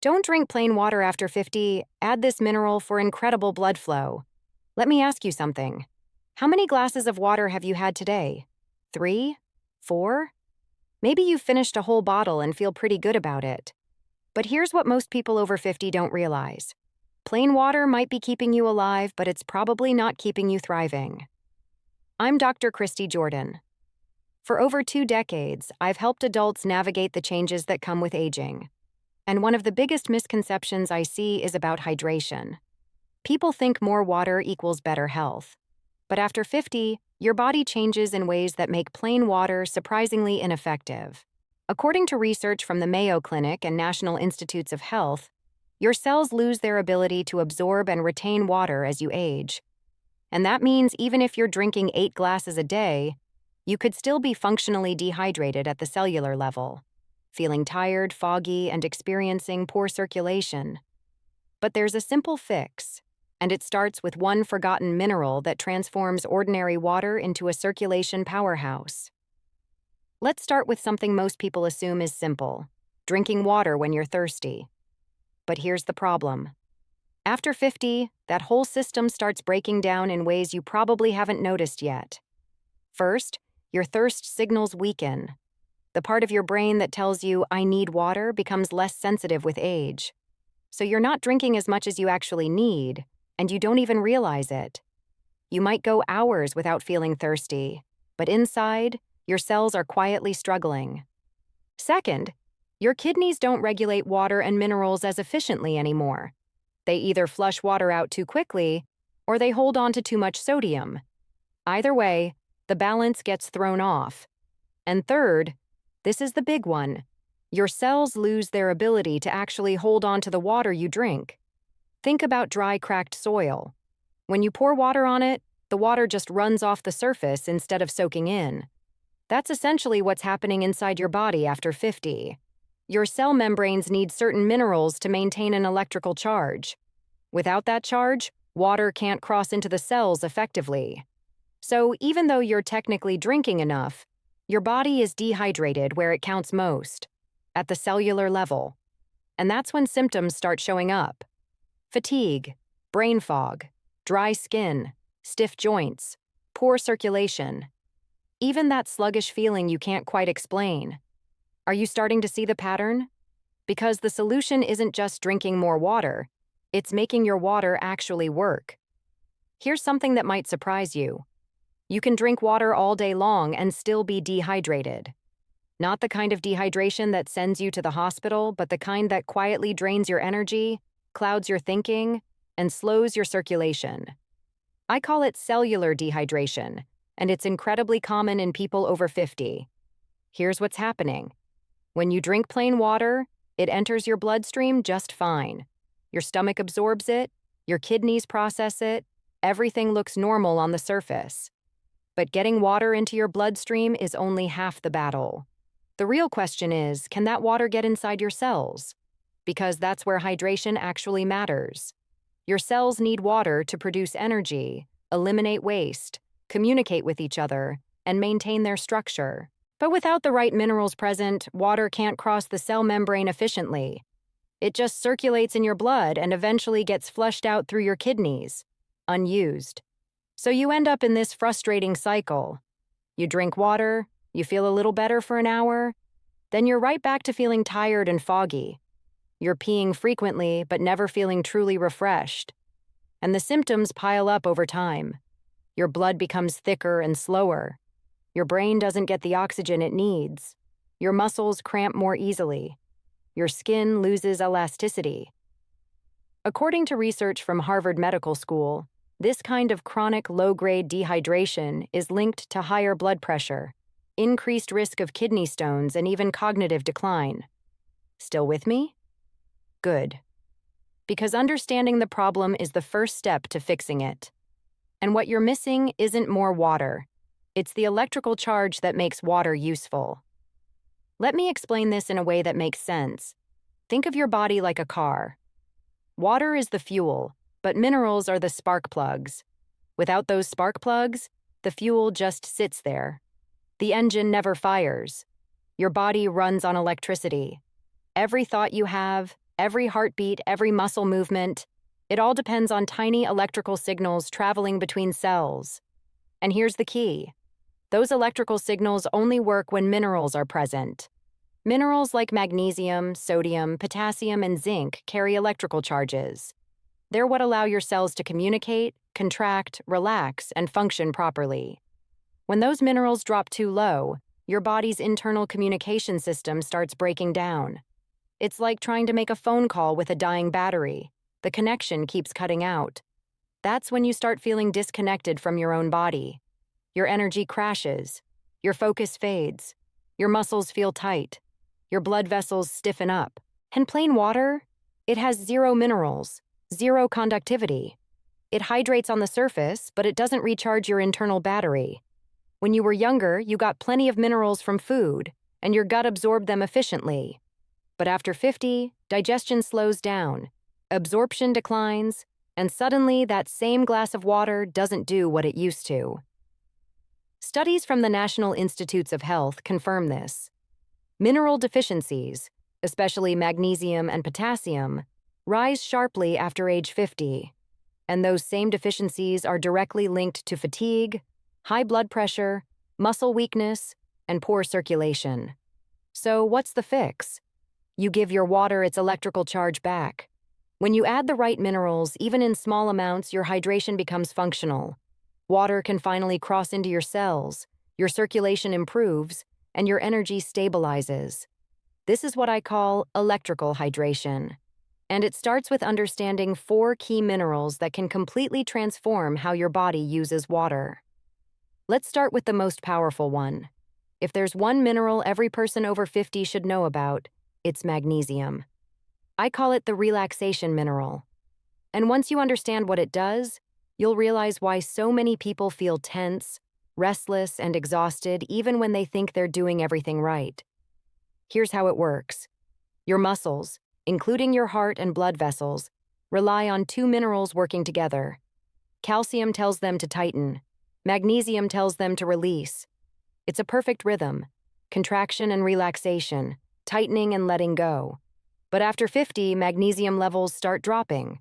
Don't drink plain water after 50. Add this mineral for incredible blood flow. Let me ask you something. How many glasses of water have you had today? 3? 4? Maybe you've finished a whole bottle and feel pretty good about it. But here's what most people over 50 don't realize. Plain water might be keeping you alive, but it's probably not keeping you thriving. I'm Dr. Christy Jordan. For over 2 decades, I've helped adults navigate the changes that come with aging. And one of the biggest misconceptions I see is about hydration. People think more water equals better health. But after 50, your body changes in ways that make plain water surprisingly ineffective. According to research from the Mayo Clinic and National Institutes of Health, your cells lose their ability to absorb and retain water as you age. And that means even if you're drinking 8 glasses a day, you could still be functionally dehydrated at the cellular level, feeling tired, foggy, and experiencing poor circulation. But there's a simple fix, and it starts with one forgotten mineral that transforms ordinary water into a circulation powerhouse. Let's start with something most people assume is simple: drinking water when you're thirsty. But here's the problem. After 50, that whole system starts breaking down in ways you probably haven't noticed yet. First, your thirst signals weaken. The part of your brain that tells you, "I need water," becomes less sensitive with age. So you're not drinking as much as you actually need, and you don't even realize it. You might go hours without feeling thirsty, but inside, your cells are quietly struggling. Second, your kidneys don't regulate water and minerals as efficiently anymore. They either flush water out too quickly, or they hold on to too much sodium. Either way, the balance gets thrown off. And third, this is the big one. Your cells lose their ability to actually hold on to the water you drink. Think about dry, cracked soil. When you pour water on it, the water just runs off the surface instead of soaking in. That's essentially what's happening inside your body after 50. Your cell membranes need certain minerals to maintain an electrical charge. Without that charge, water can't cross into the cells effectively. So even though you're technically drinking enough, your body is dehydrated where it counts most, at the cellular level. And that's when symptoms start showing up. Fatigue, brain fog, dry skin, stiff joints, poor circulation. Even that sluggish feeling you can't quite explain. Are you starting to see the pattern? Because the solution isn't just drinking more water, it's making your water actually work. Here's something that might surprise you. You can drink water all day long and still be dehydrated. Not the kind of dehydration that sends you to the hospital, but the kind that quietly drains your energy, clouds your thinking, and slows your circulation. I call it cellular dehydration, and it's incredibly common in people over 50. Here's what's happening. When you drink plain water, it enters your bloodstream just fine. Your stomach absorbs it, your kidneys process it, everything looks normal on the surface. But getting water into your bloodstream is only half the battle. The real question is, can that water get inside your cells? Because that's where hydration actually matters. Your cells need water to produce energy, eliminate waste, communicate with each other, and maintain their structure. But without the right minerals present, water can't cross the cell membrane efficiently. It just circulates in your blood and eventually gets flushed out through your kidneys, unused. So you end up in this frustrating cycle. You drink water, you feel a little better for an hour, then you're right back to feeling tired and foggy. You're peeing frequently but never feeling truly refreshed. And the symptoms pile up over time. Your blood becomes thicker and slower. Your brain doesn't get the oxygen it needs. Your muscles cramp more easily. Your skin loses elasticity. According to research from Harvard Medical School, this kind of chronic low-grade dehydration is linked to higher blood pressure, increased risk of kidney stones, and even cognitive decline. Still with me? Good. Because understanding the problem is the first step to fixing it. And what you're missing isn't more water. It's the electrical charge that makes water useful. Let me explain this in a way that makes sense. Think of your body like a car. Water is the fuel, but minerals are the spark plugs. Without those spark plugs, the fuel just sits there. The engine never fires. Your body runs on electricity. Every thought you have, Every heartbeat, every muscle movement, it all depends on tiny electrical signals traveling between cells. And here's the key. Those electrical signals only work when minerals are present. Minerals like magnesium, sodium, potassium, and zinc carry electrical charges. They're what allow your cells to communicate, contract, relax, and function properly. When those minerals drop too low, your body's internal communication system starts breaking down. It's like trying to make a phone call with a dying battery. The connection keeps cutting out. That's when you start feeling disconnected from your own body. Your energy crashes. Your focus fades. Your muscles feel tight. Your blood vessels stiffen up. And plain water? It has zero minerals, zero conductivity. It hydrates on the surface, but it doesn't recharge your internal battery. When you were younger, you got plenty of minerals from food, and your gut absorbed them efficiently. But after 50, digestion slows down, absorption declines, and suddenly that same glass of water doesn't do what it used to. Studies from the National Institutes of Health confirm this. Mineral deficiencies, especially magnesium and potassium, rise sharply after age 50. And those same deficiencies are directly linked to fatigue, high blood pressure, muscle weakness, and poor circulation. So what's the fix? You give your water its electrical charge back. When you add the right minerals, even in small amounts, your hydration becomes functional. Water can finally cross into your cells, your circulation improves, and your energy stabilizes. This is what I call electrical hydration. And it starts with understanding 4 key minerals that can completely transform how your body uses water. Let's start with the most powerful one. If there's one mineral every person over 50 should know about, it's magnesium. I call it the relaxation mineral. And once you understand what it does, you'll realize why so many people feel tense, restless, and exhausted even when they think they're doing everything right. Here's how it works. Your muscles, including your heart and blood vessels, rely on 2 minerals working together. Calcium tells them to tighten. Magnesium tells them to release. It's a perfect rhythm, contraction and relaxation, tightening and letting go. But after 50, magnesium levels start dropping.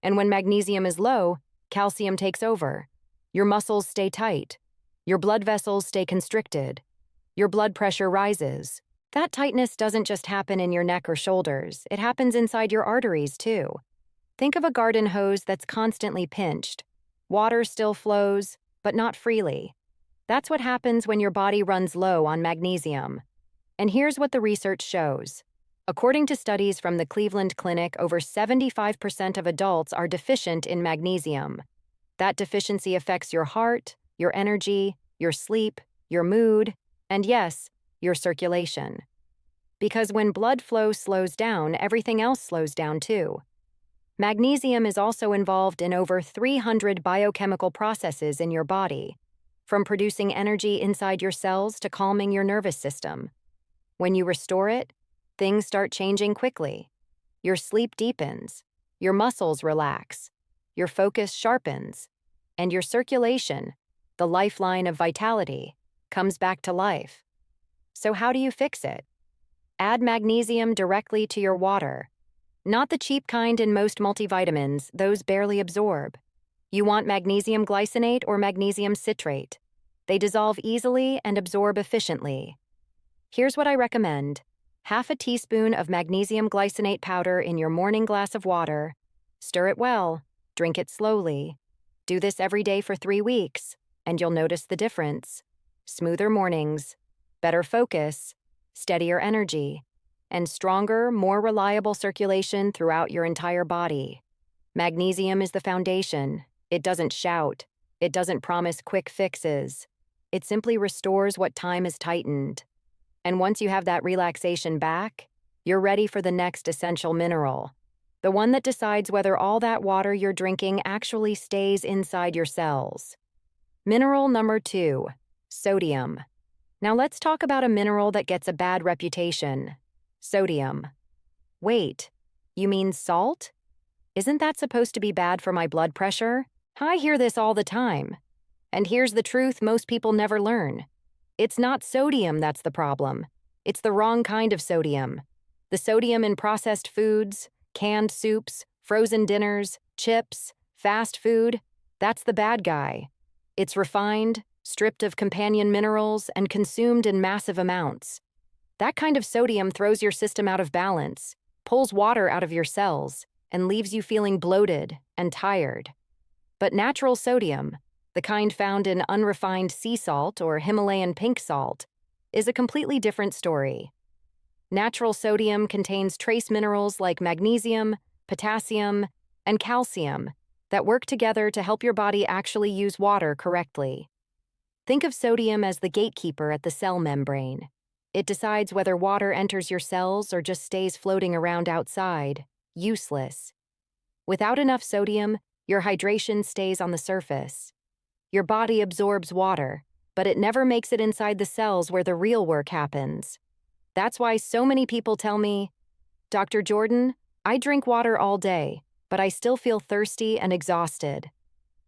And when magnesium is low, calcium takes over. Your muscles stay tight. Your blood vessels stay constricted. Your blood pressure rises. That tightness doesn't just happen in your neck or shoulders, it happens inside your arteries too. Think of a garden hose that's constantly pinched. Water still flows, but not freely. That's what happens when your body runs low on magnesium. And here's what the research shows. According to studies from the Cleveland Clinic, over 75% of adults are deficient in magnesium. That deficiency affects your heart, your energy, your sleep, your mood, and yes, your circulation. Because when blood flow slows down, everything else slows down too. Magnesium is also involved in over 300 biochemical processes in your body, from producing energy inside your cells to calming your nervous system. When you restore it, things start changing quickly. Your sleep deepens, your muscles relax, your focus sharpens, and your circulation, the lifeline of vitality, comes back to life. So how do you fix it? Add magnesium directly to your water. Not the cheap kind in most multivitamins, those barely absorb. You want magnesium glycinate or magnesium citrate. They dissolve easily and absorb efficiently. Here's what I recommend. Half a teaspoon of magnesium glycinate powder in your morning glass of water. Stir it well, drink it slowly. Do this every day for 3 weeks, and you'll notice the difference. Smoother mornings, better focus, steadier energy, and stronger, more reliable circulation throughout your entire body. Magnesium is the foundation. It doesn't shout. It doesn't promise quick fixes. It simply restores what time has tightened. And once you have that relaxation back, you're ready for the next essential mineral, the one that decides whether all that water you're drinking actually stays inside your cells. Mineral number 2, sodium. Now let's talk about a mineral that gets a bad reputation. Sodium. Wait, you mean salt? Isn't that supposed to be bad for my blood pressure? I hear this all the time. And here's the truth most people never learn. It's not sodium that's the problem. It's the wrong kind of sodium. The The sodium in processed foods, canned soups, frozen dinners, chips, fast food, that's the bad guy. It's refined, stripped of companion minerals, and consumed in massive amounts. That kind of sodium throws your system out of balance, pulls water out of your cells, and leaves you feeling bloated and tired. But natural sodium, the kind found in unrefined sea salt or Himalayan pink salt, is a completely different story. Natural sodium contains trace minerals like magnesium, potassium, and calcium that work together to help your body actually use water correctly. Think of sodium as the gatekeeper at the cell membrane. It decides whether water enters your cells or just stays floating around outside, useless. Without enough sodium, your hydration stays on the surface. Your body absorbs water, but it never makes it inside the cells where the real work happens. That's why so many people tell me, "Dr. Jordan, I drink water all day, but I still feel thirsty and exhausted."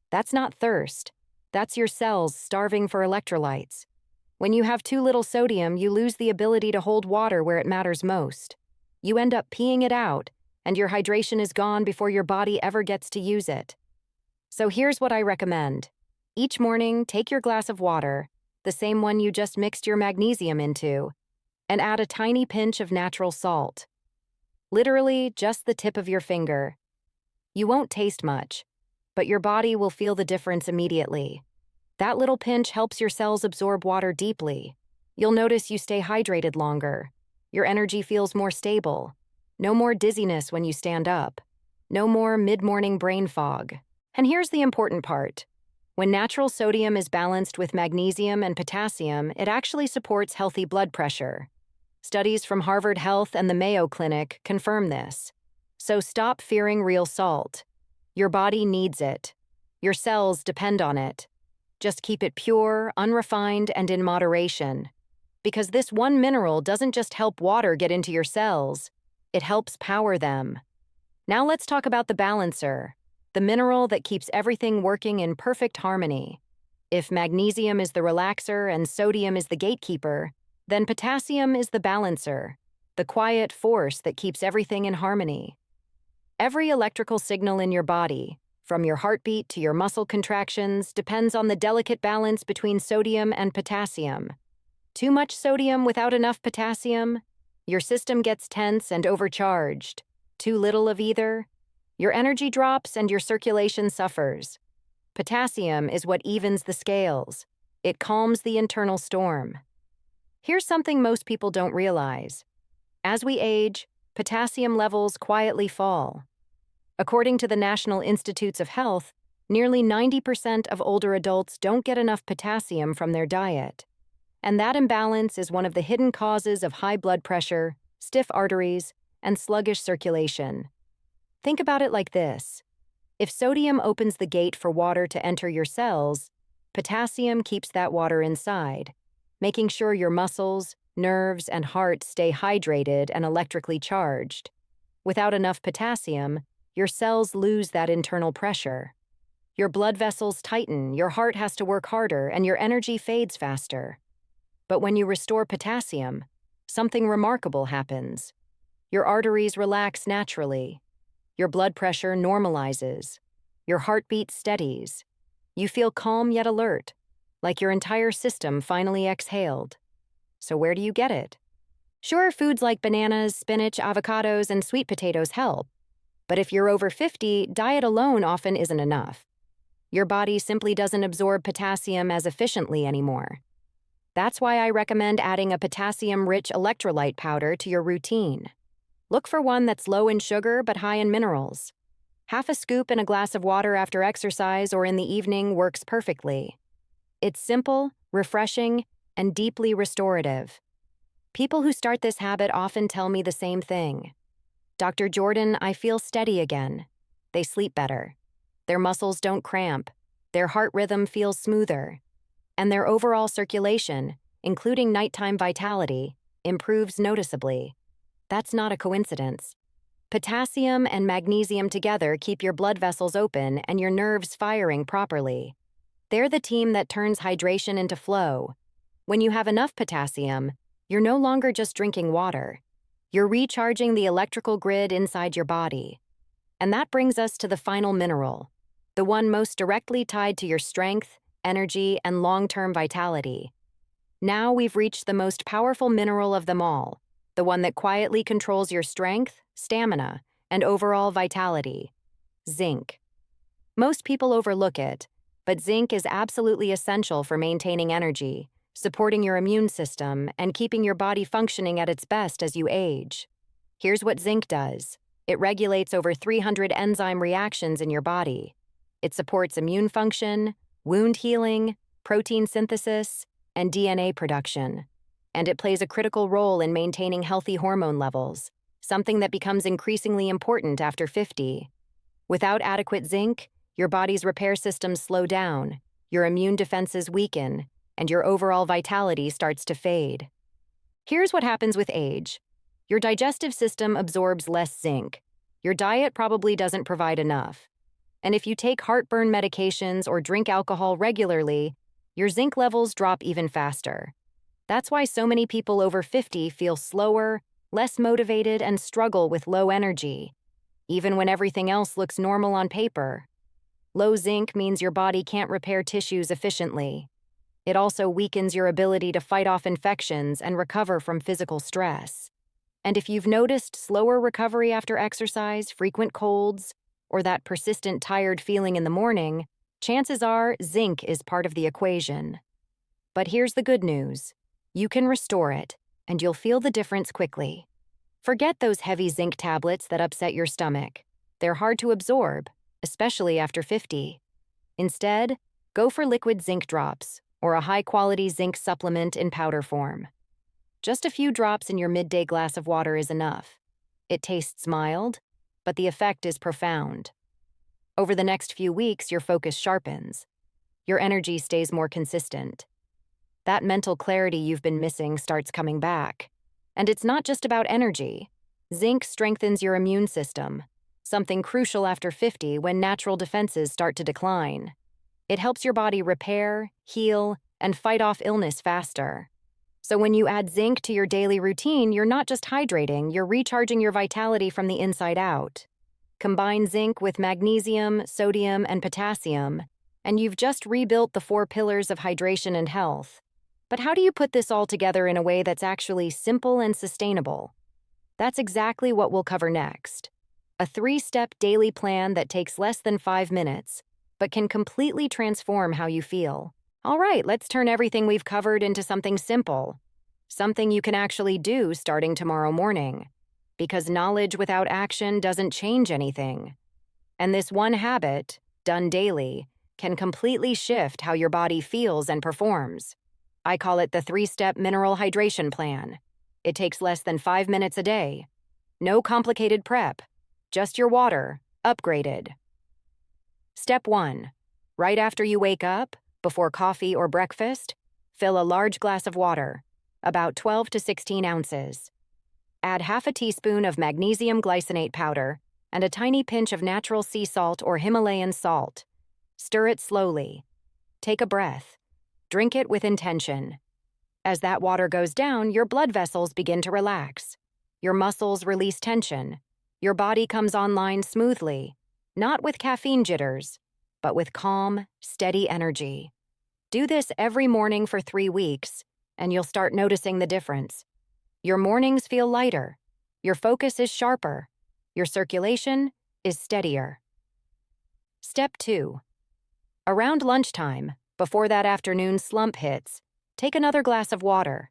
That's not thirst. That's your cells starving for electrolytes. When you have too little sodium, you lose the ability to hold water where it matters most. You end up peeing it out, and your hydration is gone before your body ever gets to use it. So here's what I recommend. Each morning, take your glass of water, the same one you just mixed your magnesium into, and add a tiny pinch of natural salt. Literally, just the tip of your finger. You won't taste much, but your body will feel the difference immediately. That little pinch helps your cells absorb water deeply. You'll notice you stay hydrated longer. Your energy feels more stable. No more dizziness when you stand up. No more mid-morning brain fog. And here's the important part. When natural sodium is balanced with magnesium and potassium, it actually supports healthy blood pressure. Studies from Harvard Health and the Mayo Clinic confirm this. So stop fearing real salt. Your body needs it. Your cells depend on it. Just keep it pure, unrefined, and in moderation. Because this one mineral doesn't just help water get into your cells, it helps power them. Now let's talk about the balancer, the mineral that keeps everything working in perfect harmony. If magnesium is the relaxer and sodium is the gatekeeper, then potassium is the balancer, the quiet force that keeps everything in harmony. Every electrical signal in your body, from your heartbeat to your muscle contractions, depends on the delicate balance between sodium and potassium. Too much sodium without enough potassium, your system gets tense and overcharged. Too little of either, your energy drops and your circulation suffers. Potassium is what evens the scales. It calms the internal storm. Here's something most people don't realize. As we age, potassium levels quietly fall. According to the National Institutes of Health, nearly 90% of older adults don't get enough potassium from their diet. And that imbalance is one of the hidden causes of high blood pressure, stiff arteries, and sluggish circulation. Think about it like this. If sodium opens the gate for water to enter your cells, potassium keeps that water inside, making sure your muscles, nerves, and heart stay hydrated and electrically charged. Without enough potassium, your cells lose that internal pressure. Your blood vessels tighten, your heart has to work harder, and your energy fades faster. But when you restore potassium, something remarkable happens. Your arteries relax naturally. Your blood pressure normalizes. Your heartbeat steadies. You feel calm yet alert, like your entire system finally exhaled. So where do you get it? Sure, foods like bananas, spinach, avocados, and sweet potatoes help. But if you're over 50, diet alone often isn't enough. Your body simply doesn't absorb potassium as efficiently anymore. That's why I recommend adding a potassium-rich electrolyte powder to your routine. Look for one that's low in sugar but high in minerals. Half a scoop in a glass of water after exercise or in the evening works perfectly. It's simple, refreshing, and deeply restorative. People who start this habit often tell me the same thing. "Dr. Jordan, I feel steady again." They sleep better. Their muscles don't cramp. Their heart rhythm feels smoother. And their overall circulation, including nighttime vitality, improves noticeably. That's not a coincidence. Potassium and magnesium together keep your blood vessels open and your nerves firing properly. They're the team that turns hydration into flow. When you have enough potassium, you're no longer just drinking water. You're recharging the electrical grid inside your body. And that brings us to the final mineral, the one most directly tied to your strength, energy, and long-term vitality. Now we've reached the most powerful mineral of them all, the one that quietly controls your strength, stamina, and overall vitality: zinc. Most people overlook it, but zinc is absolutely essential for maintaining energy, supporting your immune system, and keeping your body functioning at its best as you age. Here's what zinc does. It regulates over 300 enzyme reactions in your body. It supports immune function, wound healing, protein synthesis, and DNA production. And it plays a critical role in maintaining healthy hormone levels, something that becomes increasingly important after 50. Without adequate zinc, your body's repair systems slow down, your immune defenses weaken, and your overall vitality starts to fade. Here's what happens with age. Your digestive system absorbs less zinc. Your diet probably doesn't provide enough. And if you take heartburn medications or drink alcohol regularly, your zinc levels drop even faster. That's why so many people over 50 feel slower, less motivated, and struggle with low energy, even when everything else looks normal on paper. Low zinc means your body can't repair tissues efficiently. It also weakens your ability to fight off infections and recover from physical stress. And if you've noticed slower recovery after exercise, frequent colds, or that persistent tired feeling in the morning, chances are zinc is part of the equation. But here's the good news. You can restore it, and you'll feel the difference quickly. Forget those heavy zinc tablets that upset your stomach. They're hard to absorb, especially after 50. Instead, go for liquid zinc drops or a high-quality zinc supplement in powder form. Just a few drops in your midday glass of water is enough. It tastes mild, but the effect is profound. Over the next few weeks, your focus sharpens. Your energy stays more consistent. That mental clarity you've been missing starts coming back. And it's not just about energy. Zinc strengthens your immune system, something crucial after 50 when natural defenses start to decline. It helps your body repair, heal, and fight off illness faster. So when you add zinc to your daily routine, you're not just hydrating, you're recharging your vitality from the inside out. Combine zinc with magnesium, sodium, and potassium, and you've just rebuilt the 4 pillars of hydration and health. But how do you put this all together in a way that's actually simple and sustainable? That's exactly what we'll cover next. A 3-step daily plan that takes less than 5 minutes, but can completely transform how you feel. All right, let's turn everything we've covered into something simple. Something you can actually do starting tomorrow morning. Because knowledge without action doesn't change anything. And this one habit, done daily, can completely shift how your body feels and performs. I call it the 3-step mineral hydration plan. It takes less than 5 minutes a day. No complicated prep, just your water, upgraded. Step 1. Right after you wake up, before coffee or breakfast, fill a large glass of water, about 12 to 16 ounces. Add half a teaspoon of magnesium glycinate powder and a tiny pinch of natural sea salt or Himalayan salt. Stir it slowly. Take a breath. Drink it with intention. As that water goes down, your blood vessels begin to relax. Your muscles release tension. Your body comes online smoothly, not with caffeine jitters, but with calm, steady energy. Do this every morning for 3 weeks, and you'll start noticing the difference. Your mornings feel lighter. Your focus is sharper. Your circulation is steadier. Step 2. Around lunchtime, before that afternoon slump hits, take another glass of water.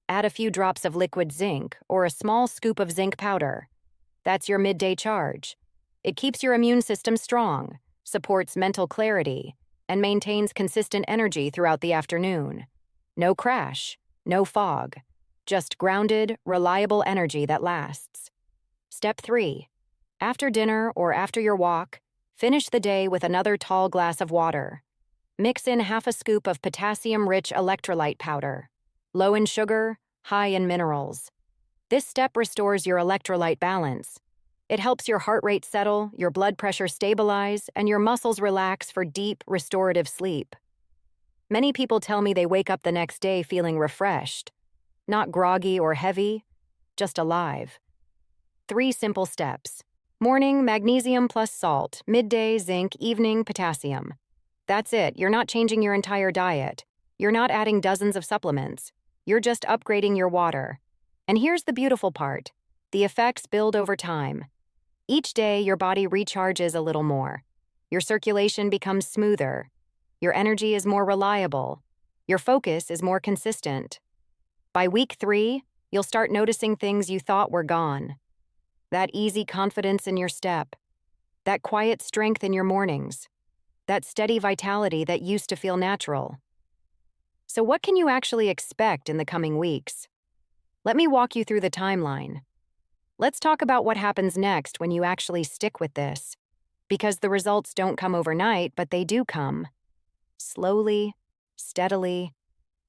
Add a few drops of liquid zinc or a small scoop of zinc powder. That's your midday charge. It keeps your immune system strong, supports mental clarity, and maintains consistent energy throughout the afternoon. No crash, no fog, just grounded, reliable energy that lasts. Step 3. After dinner or after your walk, finish the day with another tall glass of water. Mix in half a scoop of potassium-rich electrolyte powder. Low in sugar, high in minerals. This step restores your electrolyte balance. It helps your heart rate settle, your blood pressure stabilize, and your muscles relax for deep, restorative sleep. Many people tell me they wake up the next day feeling refreshed. Not groggy or heavy, just alive. 3 simple steps. Morning, magnesium plus salt. Midday, zinc. Evening, potassium. That's it. You're not changing your entire diet. You're not adding dozens of supplements. You're just upgrading your water. And here's the beautiful part. The effects build over time. Each day, your body recharges a little more. Your circulation becomes smoother. Your energy is more reliable. Your focus is more consistent. By week 3, you'll start noticing things you thought were gone. That easy confidence in your step. That quiet strength in your mornings. That steady vitality that used to feel natural. So what can you actually expect in the coming weeks? Let me walk you through the timeline. Let's talk about what happens next when you actually stick with this. Because the results don't come overnight, but they do come. Slowly, steadily,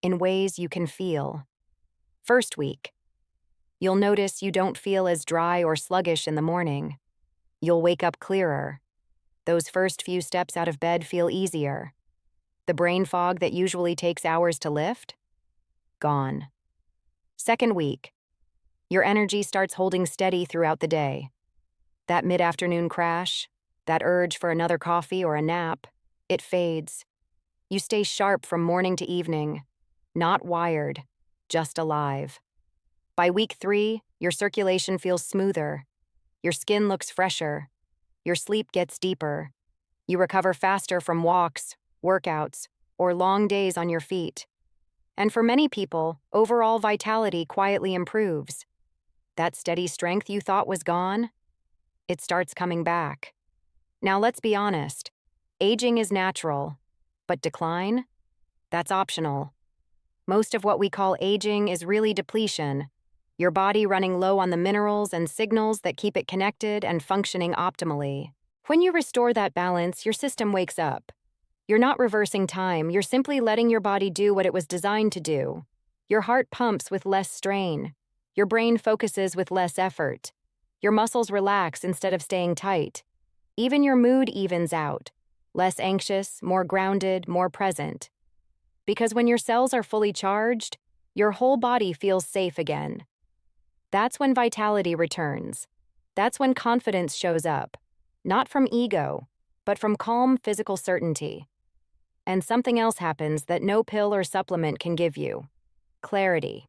in ways you can feel. First week. You'll notice you don't feel as dry or sluggish in the morning. You'll wake up clearer. Those first few steps out of bed feel easier. The brain fog that usually takes hours to lift? Gone. Second week. Your energy starts holding steady throughout the day. That mid-afternoon crash, that urge for another coffee or a nap, it fades. You stay sharp from morning to evening, not wired, just alive. By week 3, your circulation feels smoother. Your skin looks fresher. Your sleep gets deeper. You recover faster from walks, workouts, or long days on your feet. And for many people, overall vitality quietly improves. That steady strength you thought was gone, it starts coming back. Now let's be honest. Aging is natural, but decline? That's optional. Most of what we call aging is really depletion. Your body running low on the minerals and signals that keep it connected and functioning optimally. When you restore that balance, your system wakes up. You're not reversing time, you're simply letting your body do what it was designed to do. Your heart pumps with less strain. Your brain focuses with less effort. Your muscles relax instead of staying tight. Even your mood evens out. Less anxious, more grounded, more present. Because when your cells are fully charged, your whole body feels safe again. That's when vitality returns. That's when confidence shows up. Not from ego, but from calm physical certainty. And something else happens that no pill or supplement can give you. Clarity.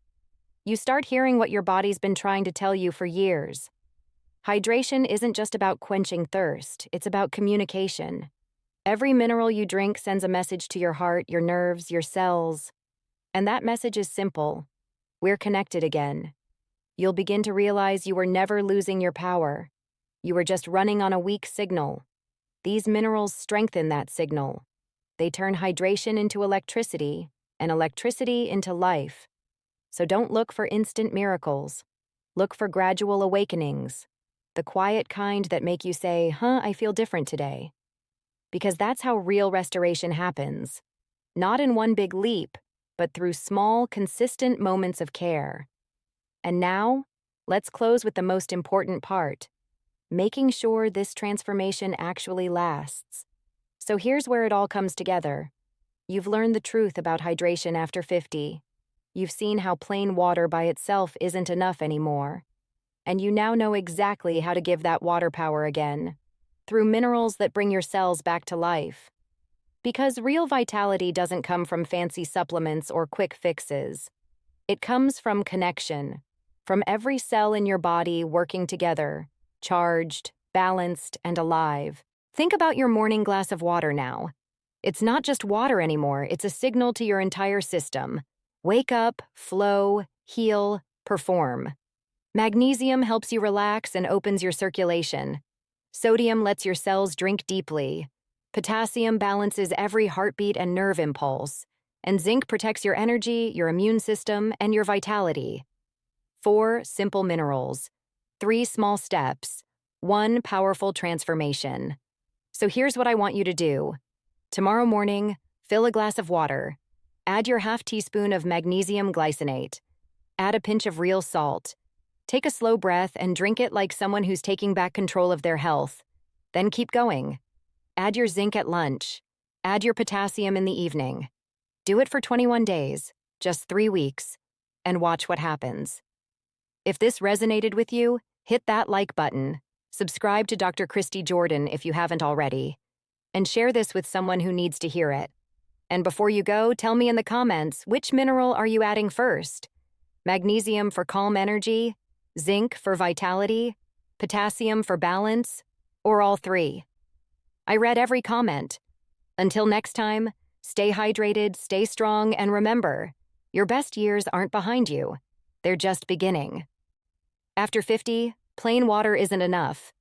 You start hearing what your body's been trying to tell you for years. Hydration isn't just about quenching thirst, it's about communication. Every mineral you drink sends a message to your heart, your nerves, your cells. And that message is simple. We're connected again. You'll begin to realize you were never losing your power. You were just running on a weak signal. These minerals strengthen that signal. They turn hydration into electricity, and electricity into life. So don't look for instant miracles. Look for gradual awakenings. The quiet kind that make you say, I feel different today. Because that's how real restoration happens. Not in one big leap, but through small, consistent moments of care. And now, let's close with the most important part, making sure this transformation actually lasts. So here's where it all comes together. You've learned the truth about hydration after 50. You've seen how plain water by itself isn't enough anymore. And you now know exactly how to give that water power again, through minerals that bring your cells back to life. Because real vitality doesn't come from fancy supplements or quick fixes. It comes from connection. From every cell in your body working together, charged, balanced, and alive. Think about your morning glass of water now. It's not just water anymore, it's a signal to your entire system. Wake up, flow, heal, perform. Magnesium helps you relax and opens your circulation. Sodium lets your cells drink deeply. Potassium balances every heartbeat and nerve impulse. And zinc protects your energy, your immune system, and your vitality. 4 simple minerals, 3 small steps, 1 powerful transformation. So here's what I want you to do. Tomorrow morning, fill a glass of water. Add your half teaspoon of magnesium glycinate. Add a pinch of real salt. Take a slow breath and drink it like someone who's taking back control of their health. Then keep going. Add your zinc at lunch. Add your potassium in the evening. Do it for 21 days, just 3 weeks, and watch what happens. If this resonated with you, Hit that like button, subscribe to Dr. Christy Jordan if you haven't already, and share this with someone who needs to hear it. And before you go, tell me in the comments, which mineral are you adding first? Magnesium for calm energy, zinc for vitality, potassium for balance, or all three? I read every comment. Until next time, stay hydrated, stay strong, and remember, your best years aren't behind you. They're just beginning. After 50, plain water isn't enough.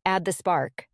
Add the spark.